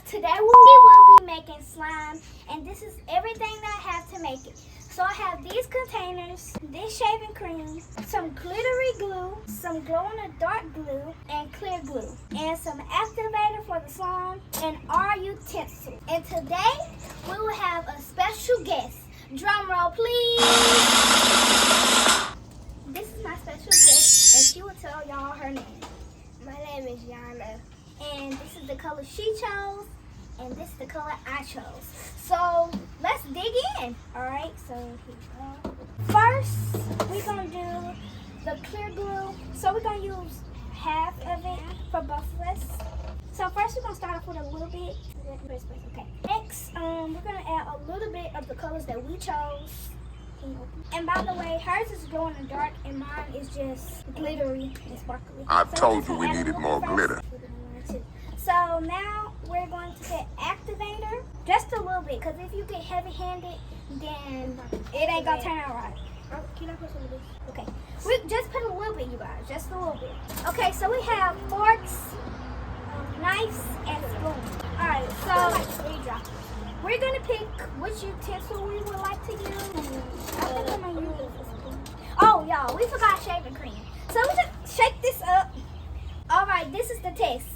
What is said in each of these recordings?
Today we will be making slime, and this is everything that I have to make it. So I have these containers, this shaving cream, some glittery glue, some glow-in-the-dark glue, and clear glue, and some activator for the slime, and our utensil. And today we will have a special guest. Drum roll, please. This is my special guest, and she will tell y'all her name. My name is Yana. And this is the color she chose, and this is the color I chose. So let's dig in. Alright, so here we go. First, we're going to do the clear glue. So we're going to use half of it for both of us. So first we're going to start off with a little bit. Okay. Next, we're going to add a little bit of the colors that we chose. And by the way, hers is glow in the dark and mine is just glittery and sparkly. I told you we needed more glitter. So now we're going to put activator, just a little bit, because if you get heavy-handed, then it ain't gonna turn out right. Can I put some of this? Okay, we just put a little bit, you guys, just a little bit. Okay, so we have forks, knives, and spoons. All right, so we're gonna pick which utensil we would like to use. I think I'm gonna use a spoon. Oh, y'all, we forgot shaving cream. So we just shake this up. All right, this is the test.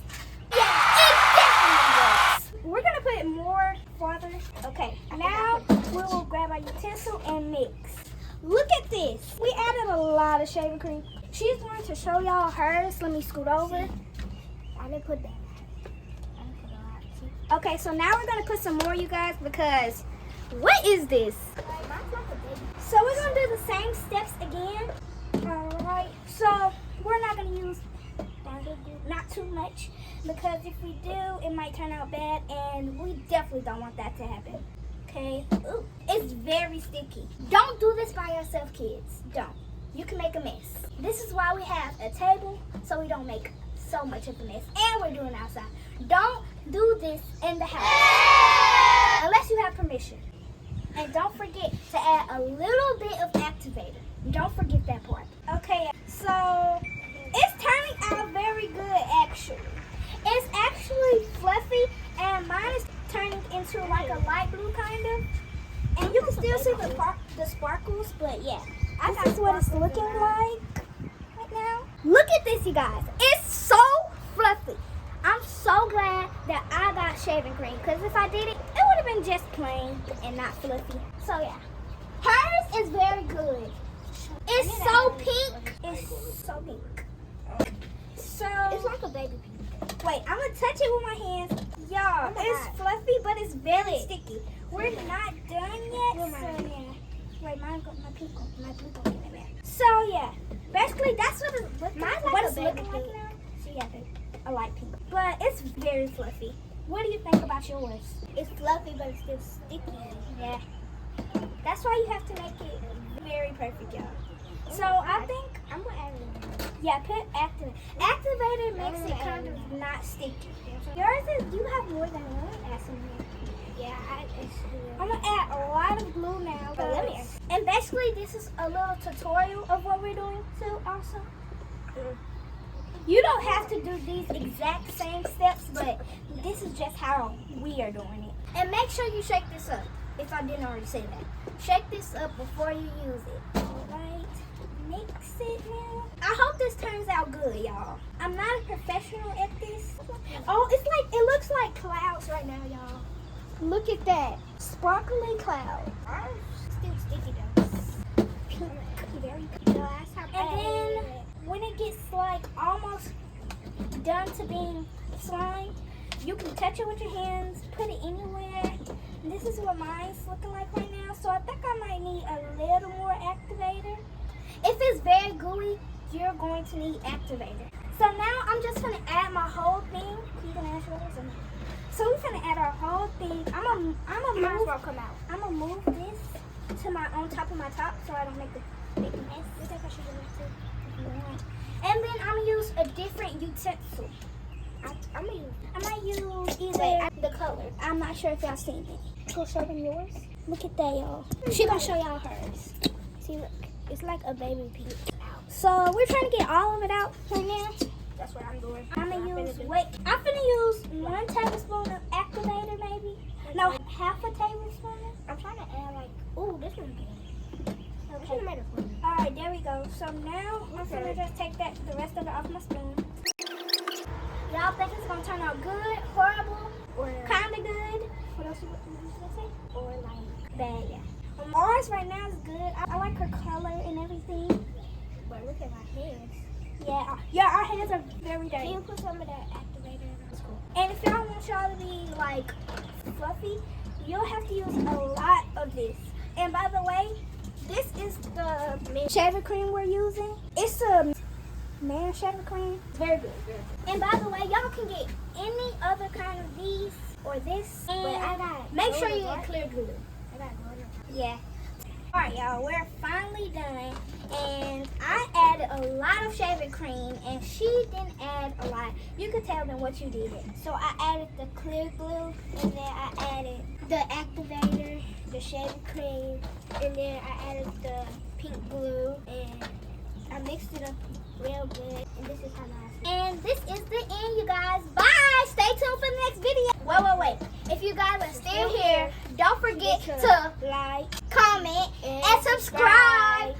Yeah, it definitely works. We're gonna put it more farther. Okay, now we will grab our utensil and mix. Look at this. We added a lot of shaving cream. She's going to show y'all hers. Let me scoot over. I didn't put that. Okay, so now we're gonna put some more, you guys, because what is this? So we're gonna do the same steps again. Alright, so we're not gonna use not too much, because if we do, it might turn out bad, and we definitely don't want that to happen. Okay? Ooh, it's very sticky. Don't do this by yourself, kids. Don't. You can make a mess. This is why we have a table, so we don't make so much of a mess. And we're doing it outside. Don't do this in the house unless you have permission. And don't forget to add a little bit of activator. Don't forget that part. Okay, so it's turning out very good, actually. It's actually fluffy, and mine is turning into like a light blue kind of. And you can still see the sparkles, but yeah. This is what it's looking like right now. Look at this, you guys. It's so fluffy. I'm so glad that I got shaving cream, because if I did it, it would have been just plain and not fluffy. So yeah. Hers is very good. It's so pink. It's so pink. So it's like a baby pink. Wait, I'm gonna touch it with my hands. Y'all, it's fluffy, but it's very sticky. We're not done yet. So yeah. Wait, my pink one in there. So yeah, basically that's what it's looking like now. So yeah, a light pink, but it's very fluffy. What do you think about yours? It's fluffy, but it's still sticky. Yeah, that's why you have to make it very perfect, y'all. So I think I'm gonna add it. Yeah, put activator. Activator makes it kind of not sticky. Yours is, you have more than one. Add some here. Yeah, I'm gonna add a lot of glue now. And basically, this is a little tutorial of what we're doing too. Also, you don't have to do these exact same steps, but this is just how we are doing it. And make sure you shake this up. If I didn't already say that, shake this up before you use it. Alright, mix it now. I hope this turns out good, y'all. I'm not a professional at this. Oh, it looks like clouds right now, y'all. Look at that, sparkly cloud. Still sticky though. Pink, very pink. And then when it gets like almost done to being slime, you can touch it with your hands, put it anywhere. This is what mine's looking like right now, so I think I might need a little more activator. If it's very gooey, you're going to need activator. So now I'm just gonna add my whole thing. You can add yours or not. So we're gonna add our whole thing. I'm gonna move this to on top of my top so I don't make a big mess. You think I should do this too? And then I'm gonna use a different utensil. I might use either the color. I'm not sure if y'all seen it. Go show them yours. Look at that, y'all. She gonna show y'all hers. See, look, it's like a baby pink. So we're trying to get all of it out right now. That's what I'm doing. I'm gonna use, I'm gonna use 1 tablespoon of activator maybe. No, half a tablespoon. I'm trying to add like, ooh, this one's good. Okay. Alright, there we go. So now I'm gonna just take the rest of it off my spoon. Y'all think it's gonna turn out good, horrible, or kinda good? What else you gonna say? Or like bad, yeah. Ours right now is good. I like her color and everything. But look at my hands. Yeah, our hands are very dirty. Can you put some of that activator in? That's cool. And if y'all want y'all to be like fluffy, you'll have to use a lot of this. And by the way, this is the shaving cream we're using. It's a man shaving cream. Very good, very good. And by the way, y'all can get any other kind of these or this. And but I got make sure you get clear glue. I got glue. Yeah. Alright, y'all, we're finally done. And I added a lot of shaving cream, and she didn't add a lot. You could tell them what you did. So I added the clear glue, and then I added the activator, the shaving cream, and then I added the pink glue, and I mixed it up real good. And this is how nice. And this is the end, you guys. Bye. Stay tuned for the next video. Wait. If you guys are still here, don't forget to like, comment, and subscribe.